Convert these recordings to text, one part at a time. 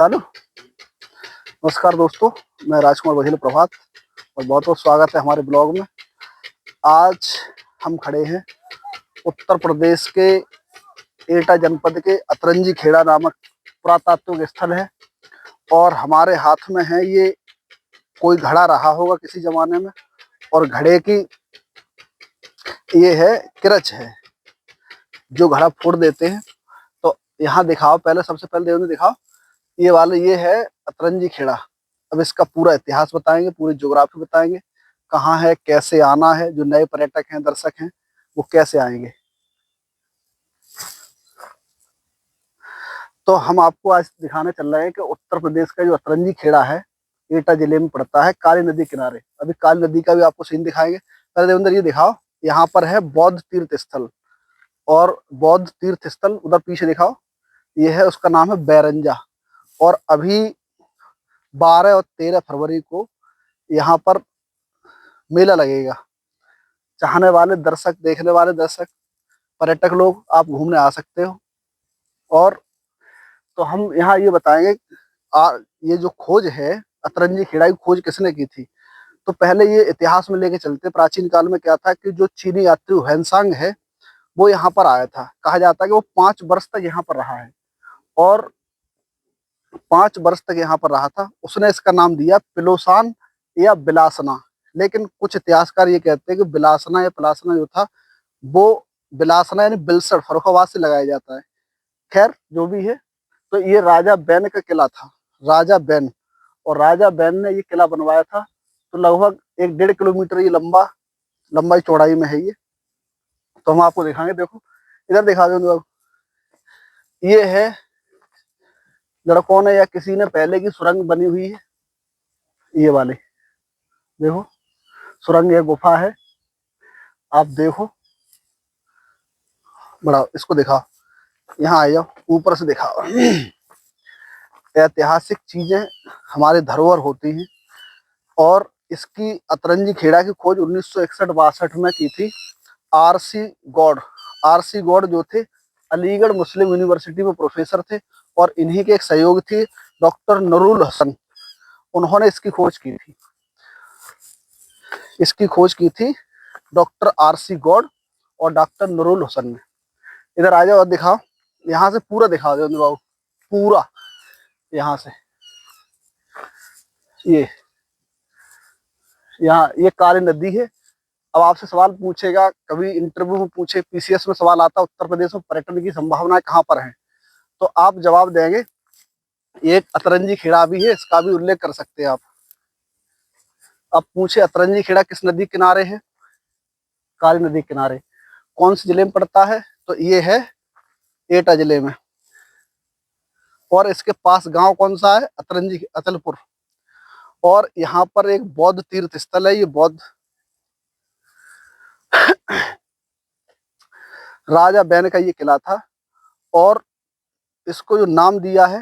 चालू। नमस्कार दोस्तों, मैं राजकुमार बघेल प्रभात और बहुत बहुत स्वागत है हमारे ब्लॉग में। आज हम खड़े हैं उत्तर प्रदेश के एटा जनपद के अतरंजी खेड़ा नामक पुरातात्विक स्थल है और हमारे हाथ में है ये कोई घड़ा रहा होगा किसी जमाने में और घड़े की ये है किरच है जो घड़ा फोड़ देते हैं। तो यहाँ दिखाओ, पहले सबसे पहले देव ने दिखाओ, ये है अतरंजी खेड़ा। अब इसका पूरा इतिहास बताएंगे, पूरी ज्योग्राफी बताएंगे, कहाँ है, कैसे आना है, जो नए पर्यटक हैं, दर्शक हैं, वो कैसे आएंगे। तो हम आपको आज दिखाने चल रहे हैं कि उत्तर प्रदेश का जो अतरंजी खेड़ा है एटा जिले में पड़ता है, काली नदी किनारे। अभी काली नदी का भी आपको सीन दिखाएंगे। पहले देवेंद्र ये दिखाओ, यहाँ पर है बौद्ध तीर्थ स्थल और बौद्ध तीर्थ स्थल उधर पीछे दिखाओ, ये है, उसका नाम है बैरंजा। और अभी 12 और 13 फरवरी को यहाँ पर मेला लगेगा। चाहने वाले दर्शक, देखने वाले दर्शक, पर्यटक लोग, आप घूमने आ सकते हो। और तो हम यहाँ ये बताएंगे, ये जो खोज है अतरंजी खेड़ा की, खोज किसने की थी। तो पहले ये इतिहास में लेके चलते। प्राचीन काल में क्या था कि जो चीनी यात्री हुएनसांग है वो यहाँ पर आया था। कहा जाता है कि वो 5 वर्ष तक यहाँ पर रहा है और 5 वर्ष तक यहाँ पर रहा था। उसने इसका नाम दिया पिलोसान या बिलासना। लेकिन कुछ इतिहासकार ये कहते हैं कि बिलासना या पिलासना जो था वो बिलासना यानी बिलसर फर्रुखाबाद से लगाया जाता है। खैर जो भी है, तो ये राजा बैन का किला था, राजा बैन। और राजा बैन ने ये किला बनवाया था। तो लगभग 1.5 किलोमीटर ये लंबाई चौड़ाई में है ये। तो हम आपको दिखाएंगे, देखो इधर दिखा दो। ये है, लड़कों ने या किसी ने पहले की सुरंग बनी हुई है, ये वाली देखो सुरंग, ये गुफा है, आप देखो। बड़ा इसको दिखाओ, यहाँ आ जाओ, ऊपर से दिखाओ। ऐतिहासिक चीजें हमारे धरोहर होती हैं। और इसकी अतरंजी खेड़ा की खोज 1961-62 में की थी आरसी गौड़। आरसी गौड़ जो थे अलीगढ़ मुस्लिम यूनिवर्सिटी में प्रोफेसर थे और इन्हीं के एक सहयोगी थी डॉक्टर नूरुल हसन। उन्होंने इसकी खोज की थी। इसकी खोज की थी डॉक्टर आरसी गौड़ और डॉक्टर नूरुल हसन ने। इधर आ जाओ और दिखाओ, यहाँ से पूरा दिखा दो बाबू, पूरा यहाँ से। ये यहाँ ये काली नदी है। अब आपसे सवाल पूछेगा, कभी इंटरव्यू में पूछे, पीसीएस में सवाल आता उत्तर प्रदेश में पर्यटन की संभावनाएं कहाँ पर हैं, तो आप जवाब देंगे ये एक अतरंजी खेड़ा भी है, इसका भी उल्लेख कर सकते हैं आप। अब पूछे अतरंजी खेड़ा किस नदी किनारे है, काली नदी किनारे। कौन से जिले में पड़ता है, तो ये है एटा जिले में। और इसके पास गांव कौन सा है, अतरंजी अचलपुर। और यहाँ पर एक बौद्ध तीर्थ स्थल है, ये बौद्ध राजा बैन का ये किला था। और इसको जो नाम दिया है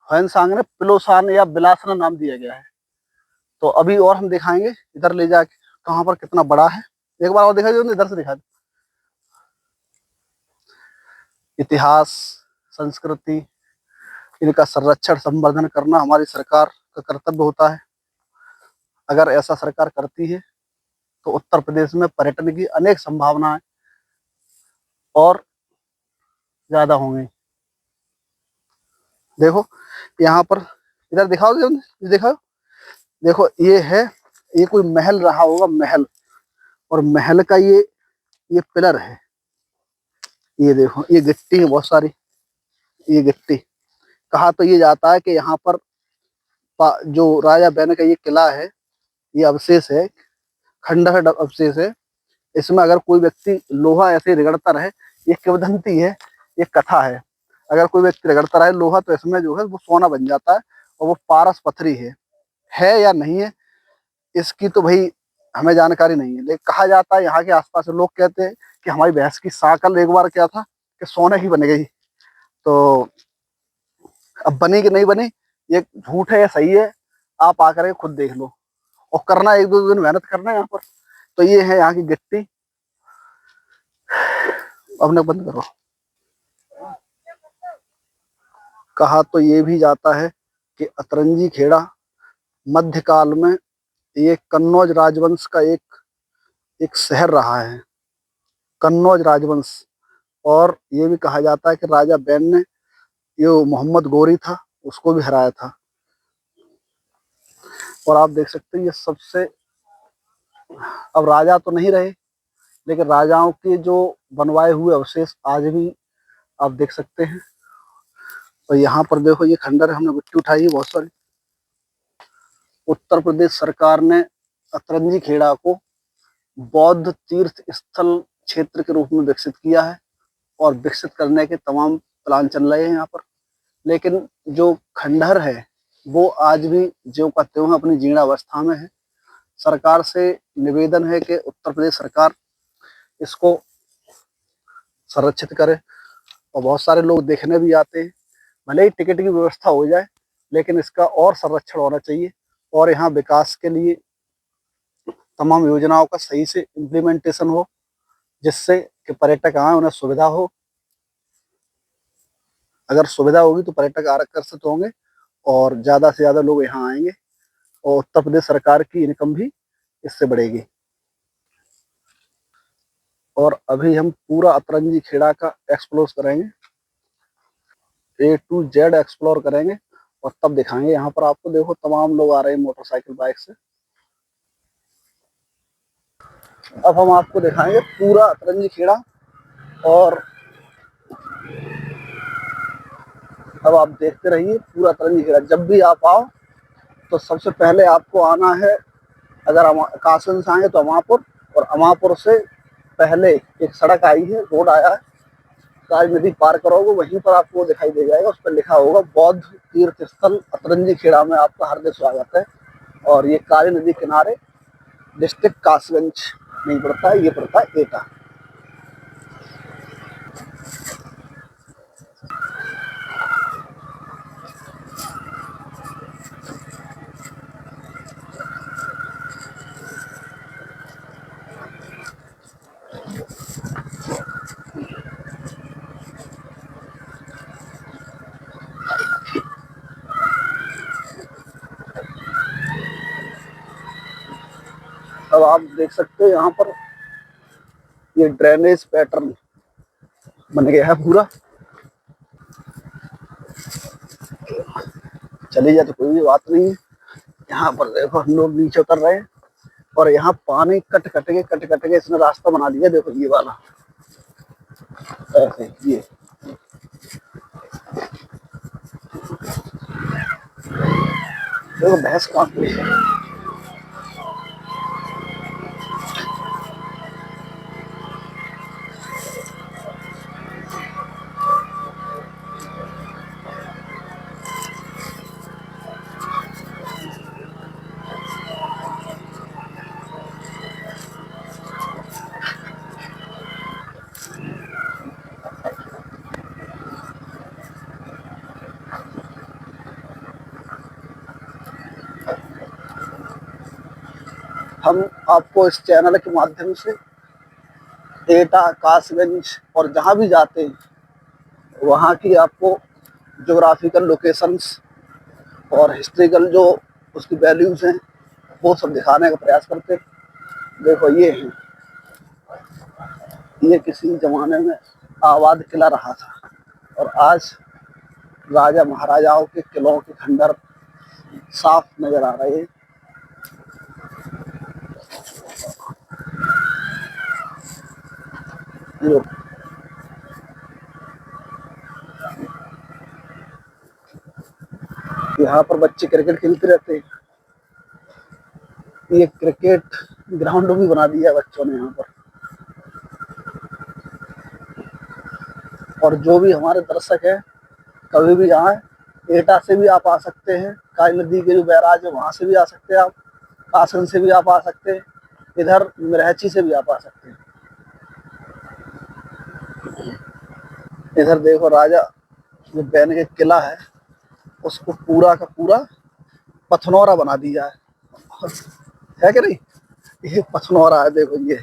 हुएनसांग ने, पिलोसान या बिलासना नाम दिया गया है। तो अभी और हम दिखाएंगे, इधर ले जाके कहाँ पर कितना बड़ा है, एक बार और दिखा दो, इधर से दिखा दो। इतिहास, संस्कृति, इनका संरक्षण संवर्धन करना हमारी सरकार का कर्तव्य होता है। अगर ऐसा सरकार करती है तो उत्तर प्रदेश में पर्यटन की अनेक संभावनाएं और ज्यादा होंगी। देखो यहाँ पर, इधर दिखाओ, दिखाओ, देखो ये है, ये कोई महल रहा होगा, महल। और महल का ये पिलर है, ये देखो, ये गिट्टी है बहुत सारी, ये गिट्टी। कहा तो ये जाता है कि यहाँ पर जो राजा बैन का ये किला है, ये अवशेष है, खंडहर अवशेष है। इसमें अगर कोई व्यक्ति लोहा ऐसे रगड़ता रहे, ये किंवदंती है, ये कथा है, अगर कोई व्यक्ति रगड़ता रहे लोहा तो इसमें जो है वो सोना बन जाता है। और वो पारस पथरी है या नहीं है, इसकी तो भाई हमें जानकारी नहीं है। लेकिन कहा जाता है, यहाँ के आसपास लोग कहते हैं कि हमारी भैंस की साकल एक बार क्या था कि सोने की बन गई। तो अब बनी कि नहीं बनी, ये झूठ है या सही है, आप आकर के खुद देख लो। और करना, 1-2 दिन मेहनत करना है यहाँ पर। तो ये है यहाँ की गिट्टी। अपने बंद करो। कहा तो ये भी जाता है कि अतरंजी खेड़ा मध्यकाल में ये कन्नौज राजवंश का एक शहर रहा है, कन्नौज राजवंश। और ये भी कहा जाता है कि राजा बैन ने ये मोहम्मद गोरी था उसको भी हराया था। और आप देख सकते हैं ये सबसे, अब राजा तो नहीं रहे लेकिन राजाओं के जो बनवाए हुए अवशेष आज भी आप देख सकते हैं। और यहाँ पर देखो ये खंडर हमने मिट्टी उठाई है बहुत सारी। उत्तर प्रदेश सरकार ने अतरंजी खेड़ा को बौद्ध तीर्थ स्थल क्षेत्र के रूप में विकसित किया है और विकसित करने के तमाम प्लान चल रहे हैं यहाँ पर। लेकिन जो खंडहर है वो आज भी ज्यों का त्यों अपनी जीर्णावस्था में है। सरकार से निवेदन है कि उत्तर प्रदेश सरकार इसको संरक्षित करे। और बहुत सारे लोग देखने भी आते हैं, भले ही टिकट की व्यवस्था हो जाए लेकिन इसका और संरक्षण होना चाहिए और यहाँ विकास के लिए तमाम योजनाओं का सही से इम्प्लीमेंटेशन हो, जिससे कि पर्यटक आए उन्हें सुविधा हो। अगर सुविधा होगी तो पर्यटक आकर्षित होंगे और ज्यादा से ज्यादा लोग यहाँ आएंगे और उत्तर प्रदेश सरकार की इनकम भी इससे बढ़ेगी। और अभी हम पूरा अतरंजी खेड़ा का एक्सप्लोर करेंगे, A to Z एक्सप्लोर करेंगे और तब दिखाएंगे। यहाँ पर आपको देखो तमाम लोग आ रहे हैं मोटरसाइकिल बाइक से। अब हम आपको दिखाएंगे पूरा अतरंजी खेड़ा। और अब आप देखते रहिए पूरा अतरंजी खेड़ा। जब भी आप आओ तो सबसे पहले आपको आना है, अगर कासगंज से आए तो अमापुर, और अमापुर से पहले एक सड़क आई है, रोड आया है, काली नदी पार करोगे वहीं पर आपको दिखाई दे जाएगा, उस पर लिखा होगा बौद्ध तीर्थ स्थल अतरंजी खेड़ा में आपका हार्दिक स्वागत है। और ये काली नदी किनारे डिस्ट्रिक्ट कासगंज नहीं पड़ता है, ये पड़ता है एटा। अब आप देख सकते हैं यहाँ पर ये ड्रेनेज पैटर्न बन गया है पूरा। चली जाए तो कोई भी बात नहीं है। यहाँ पर देखो हम लोग नीचे उतर रहे हैं और यहाँ पानी कट कट के इसने रास्ता बना दिया। देखो ये वाला ऐसे ये देखो भैंस कहाँ पे है। हम आपको इस चैनल के माध्यम से एटा, कासगंज और जहाँ भी जाते हैं वहाँ की आपको ज्योग्राफिकल लोकेशंस और हिस्ट्रिकल जो उसकी वैल्यूज हैं वो सब दिखाने का प्रयास करते हैं। देखो ये है, ये किसी जमाने में आबाद किला रहा था और आज राजा महाराजाओं के किलों के खंडर साफ नजर आ रहे हैं। यहाँ पर बच्चे क्रिकेट खेलते रहते हैं। ये क्रिकेट ग्राउंड भी बना दिया है बच्चों ने यहाँ पर। और जो भी हमारे दर्शक है कभी भी आए, एटा से भी आप आ सकते हैं, काली नदी के जो बैराज है वहां से भी आ सकते हैं आप, कासगंज से भी आप आ सकते हैं, इधर मिरहची से भी आप आ सकते हैं। इधर देखो राजा जो बैन के किला है उसको पूरा का पूरा पथनौरा बना दिया है कि नहीं? ये पथनौरा है, देखो ये